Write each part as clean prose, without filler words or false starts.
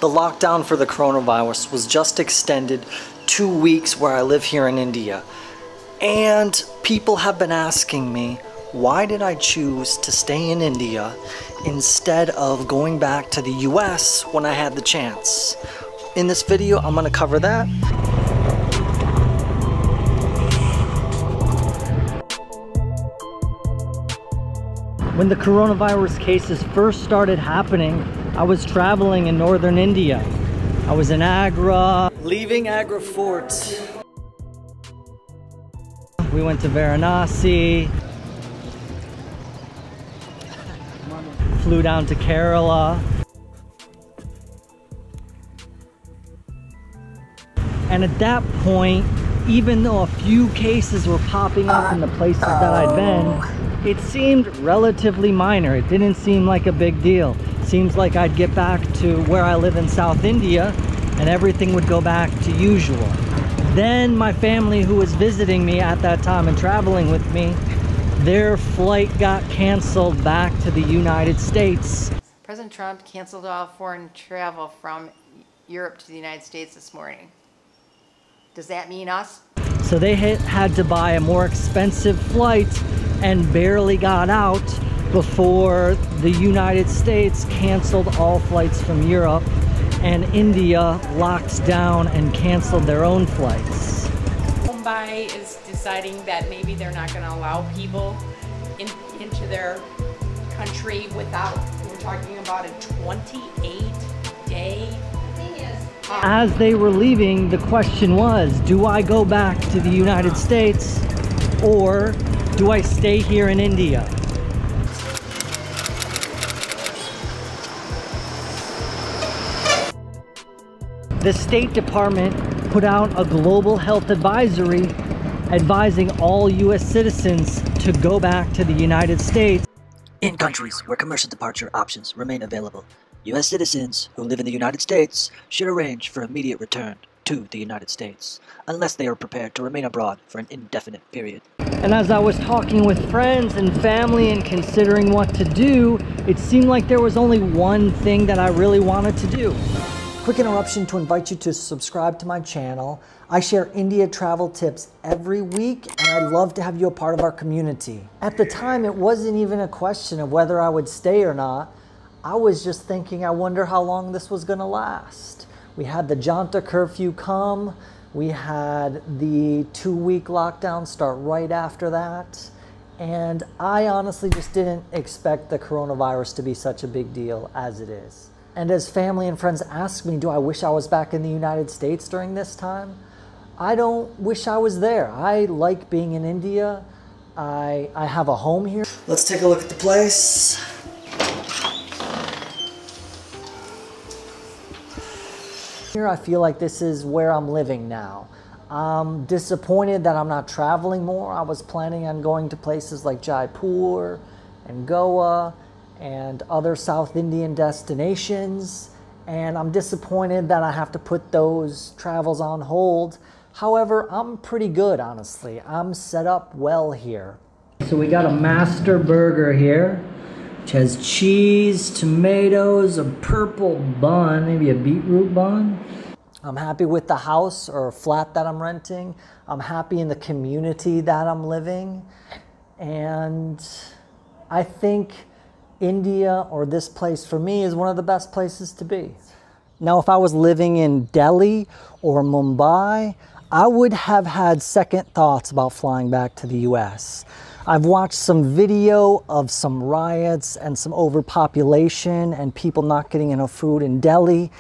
The lockdown for the coronavirus was just extended 2 weeks where I live here in India. And people have been asking me, why did I choose to stay in India instead of going back to the US when I had the chance? In this video, I'm gonna cover that. When the coronavirus cases first started happening, I was traveling in northern India. I was in Agra. Leaving Agra Fort, we went to Varanasi, flew down to Kerala. And at that point, even though a few cases were popping up in the places that I'd been, it seemed relatively minor. It didn't seem like a big deal. Seems like I'd get back to where I live in South India and everything would go back to usual. Then my family who was visiting me at that time and traveling with me, their flight got canceled back to the United States. President Trump canceled all foreign travel from Europe to the United States this morning. Does that mean us? So they had to buy a more expensive flight and barely got out before the United States canceled all flights from Europe and India locked down and canceled their own flights. Mumbai is deciding that maybe they're not going to allow people into their country without, we're talking about a 28-day. As they were leaving, the question was, do I go back to the United States or do I stay here in India? The State Department put out a global health advisory advising all US citizens to go back to the United States. In countries where commercial departure options remain available, U.S. citizens who live in the United States should arrange for immediate return to the United States, unless they are prepared to remain abroad for an indefinite period. And as I was talking with friends and family and considering what to do, it seemed like there was only one thing that I really wanted to do. Quick interruption to invite you to subscribe to my channel. I share India travel tips every week, and I'd love to have you a part of our community. At the time, it wasn't even a question of whether I would stay or not. I was just thinking, I wonder how long this was gonna last. We had the Janta curfew come. We had the 2-week lockdown start right after that. And I honestly just didn't expect the coronavirus to be such a big deal as it is. And as family and friends ask me, do I wish I was back in the United States during this time? I don't wish I was there. I like being in India. I have a home here. Let's take a look at the place. Here I feel like this is where I'm living now. I'm disappointed that I'm not traveling more. I was planning on going to places like Jaipur and Goa and other South Indian destinations, and I'm disappointed that I have to put those travels on hold. However, I'm pretty good, honestly. I'm set up well here. So we got a master burger here, which has cheese, tomatoes, a purple bun, maybe a beetroot bun. I'm happy with the house or flat that I'm renting. I'm happy in the community that I'm living. And I think India, or this place for me, is one of the best places to be. Now, if I was living in Delhi or Mumbai, I would have had second thoughts about flying back to the US. I've watched some video of some riots and some overpopulation and people not getting enough food in Delhi.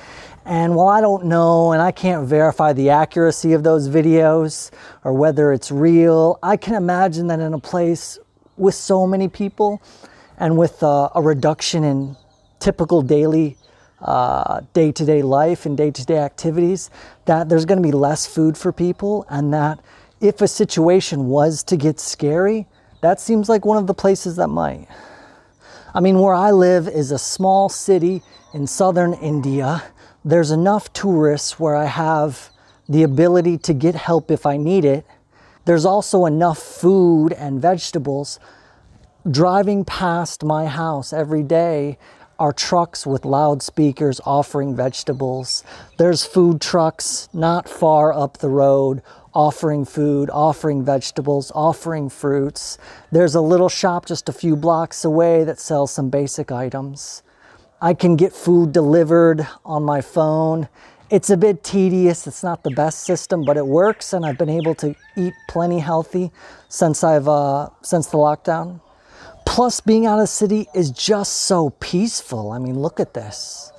And while I don't know and I can't verify the accuracy of those videos or whether it's real, I can imagine that in a place with so many people and with a reduction in typical daily day-to-day life and day-to-day activities, that there's going to be less food for people, and that if a situation was to get scary, that seems like one of the places that might. I mean, where I live is a small city in southern India. There's enough tourists where I have the ability to get help if I need it. There's also enough food and vegetables. Driving past my house every day, are trucks with loudspeakers offering vegetables. There's food trucks not far up the road offering food, offering vegetables, offering fruits. There's a little shop just a few blocks away that sells some basic items. I can get food delivered on my phone. It's a bit tedious. It's not the best system, but it works, and I've been able to eat plenty healthy since the lockdown. Plus, being out of the city is just so peaceful. I mean, look at this.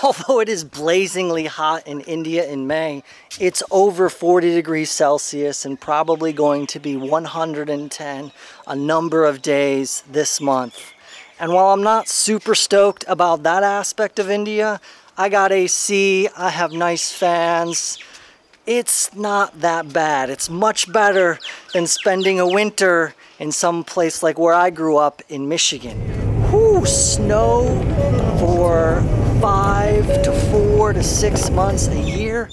Although it is blazingly hot in India in May, it's over 40 degrees Celsius and probably going to be 110 a number of days this month. And while I'm not super stoked about that aspect of India, I got AC, I have nice fans. It's not that bad. It's much better than spending a winter in some place like where I grew up in Michigan. Whew, snow for 5 to 4 to 6 months a year.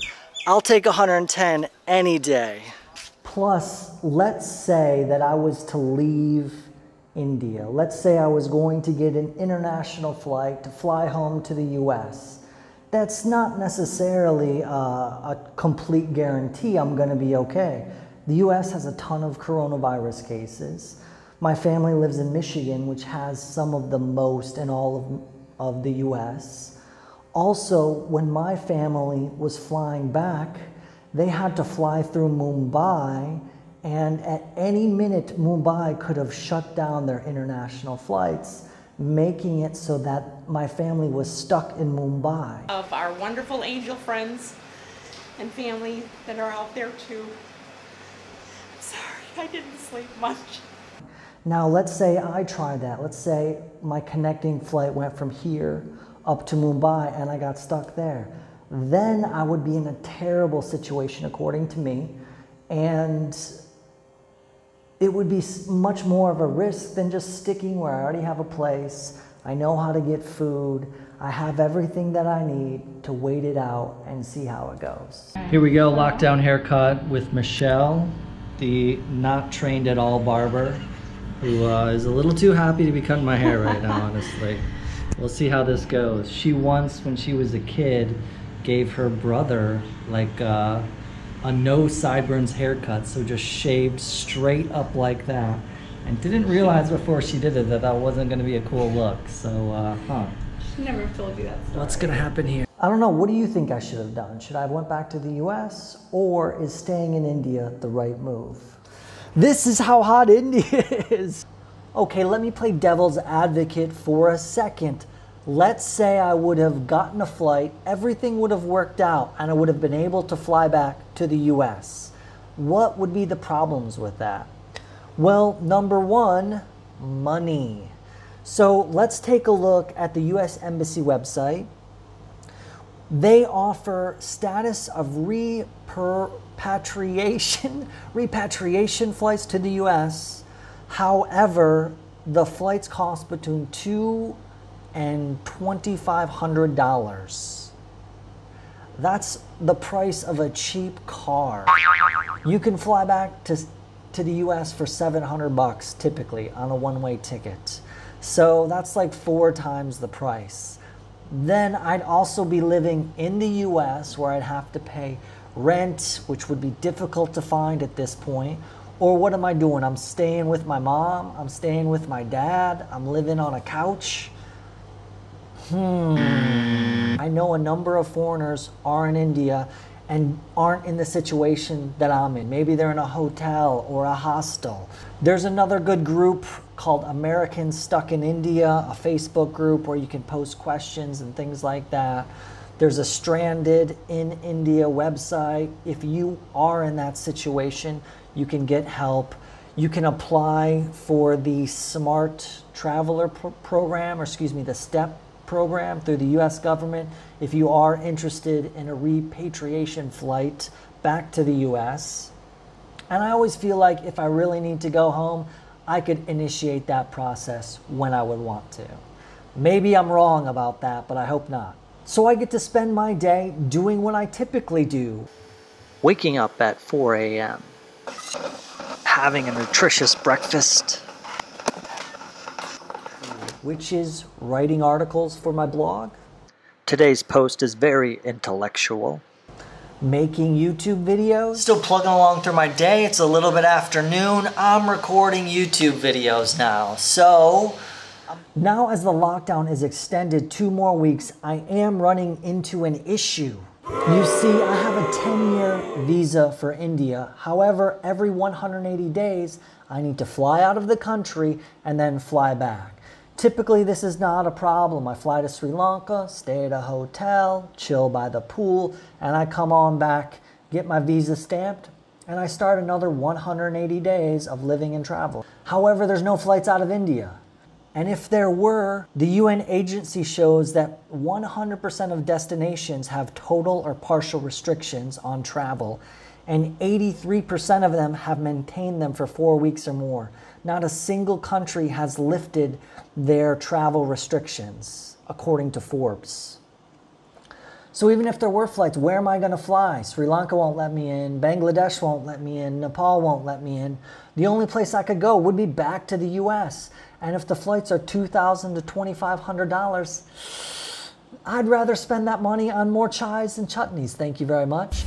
I'll take 110 any day. Plus, let's say that I was to leave India. Let's say I was going to get an international flight to fly home to the US. That's not necessarily a complete guarantee I'm going to be okay. The US has a ton of coronavirus cases. My family lives in Michigan, which has some of the most in all of the US. Also, when my family was flying back, they had to fly through Mumbai, and at any minute Mumbai could have shut down their international flights, making it so that my family was stuck in Mumbai. Of our wonderful angel friends and family that are out there too. I'm sorry, I didn't sleep much. Now let's say I tried that. Let's say my connecting flight went from here up to Mumbai and I got stuck there. Then I would be in a terrible situation according to me, and it would be much more of a risk than just sticking where I already have a place. I know how to get food. I have everything that I need to wait it out and see how it goes. Here we go, lockdown haircut with Michelle, the not trained at all barber, who is a little too happy to be cutting my hair right now, honestly. We'll see how this goes. She once, when she was a kid, gave her brother like a no sideburns haircut, so just shaved straight up like that, and didn't realize before she did it that that wasn't going to be a cool look. So, She never told you that story. What's going to happen here? I don't know. What do you think I should have done? Should I have went back to the US, or is staying in India the right move? This is how hot India is. Okay, let me play devil's advocate for a second. Let's say I would have gotten a flight, everything would have worked out, and I would have been able to fly back to the US. What would be the problems with that? Well, number one, money. So let's take a look at the US Embassy website. They offer status of repatriation flights to the US. However, the flights cost between $2,000 and $2,500. That's the price of a cheap car. You can fly back to the US for $700 typically on a one-way ticket. So that's like 4 times the price. Then I'd also be living in the US where I'd have to pay rent, which would be difficult to find at this point. Or what am I doing? I'm staying with my mom, I'm staying with my dad, I'm living on a couch. I know a number of foreigners are in India and aren't in the situation that I'm in. Maybe they're in a hotel or a hostel. There's another good group called Americans Stuck in India, a Facebook group where you can post questions and things like that. There's a Stranded in India website. If you are in that situation, you can get help. You can apply for the Smart Traveler program, or excuse me, the STEP program through the US government if you are interested in a repatriation flight back to the US. And I always feel like if I really need to go home, I could initiate that process when I would want to. Maybe I'm wrong about that, but I hope not. So I get to spend my day doing what I typically do. Waking up at 4 a.m., having a nutritious breakfast, which is writing articles for my blog, today's post is very intellectual, making YouTube videos. Still plugging along through my day. It's a little bit afternoon. I'm recording YouTube videos now. So now as the lockdown is extended 2 more weeks, I am running into an issue. You see, I have a 10-year visa for India. However, every 180 days, I need to fly out of the country and then fly back. Typically, this is not a problem. I fly to Sri Lanka, stay at a hotel, chill by the pool, and I come on back, get my visa stamped, and I start another 180 days of living and travel. However, there's no flights out of India. And if there were, the UN agency shows that 100% of destinations have total or partial restrictions on travel, and 83% of them have maintained them for 4 weeks or more. Not a single country has lifted their travel restrictions, according to Forbes. So even if there were flights, where am I going to fly? Sri Lanka won't let me in, Bangladesh won't let me in, Nepal won't let me in. The only place I could go would be back to the US. And if the flights are $2,000 to $2,500, I'd rather spend that money on more chais and chutneys. Thank you very much.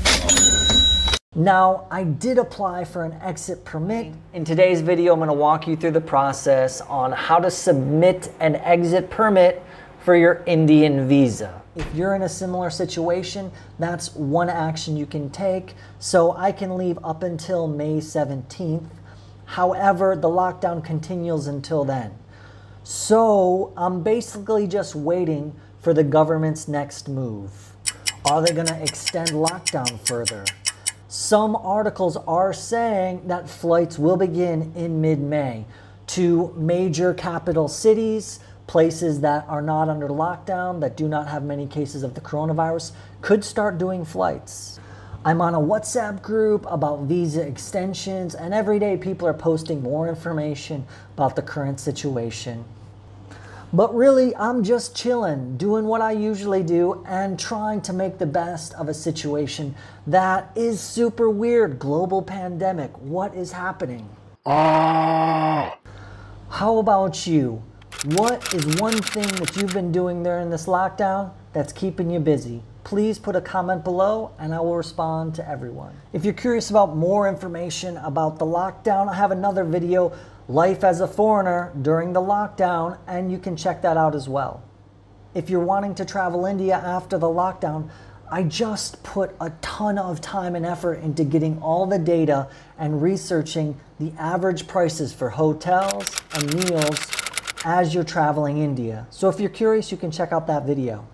Now, I did apply for an exit permit. In today's video, I'm going to walk you through the process on how to submit an exit permit for your Indian visa. If you're in a similar situation, that's one action you can take. So I can leave up until May 17th. However, the lockdown continues until then. So I'm basically just waiting for the government's next move. Are they going to extend lockdown further? Some articles are saying that flights will begin in mid-May to major capital cities, places that are not under lockdown, that do not have many cases of the coronavirus, could start doing flights. I'm on a WhatsApp group about visa extensions, and every day people are posting more information about the current situation. But really, I'm just chilling, doing what I usually do, and trying to make the best of a situation that is super weird. Global pandemic. What is happening? How about you? What is one thing that you've been doing during this lockdown that's keeping you busy? Please put a comment below and I will respond to everyone. If you're curious about more information about the lockdown, I have another video, Life as a Foreigner During the Lockdown, and you can check that out as well. If you're wanting to travel India after the lockdown, I just put a ton of time and effort into getting all the data and researching the average prices for hotels and meals as you're traveling India. So if you're curious, you can check out that video.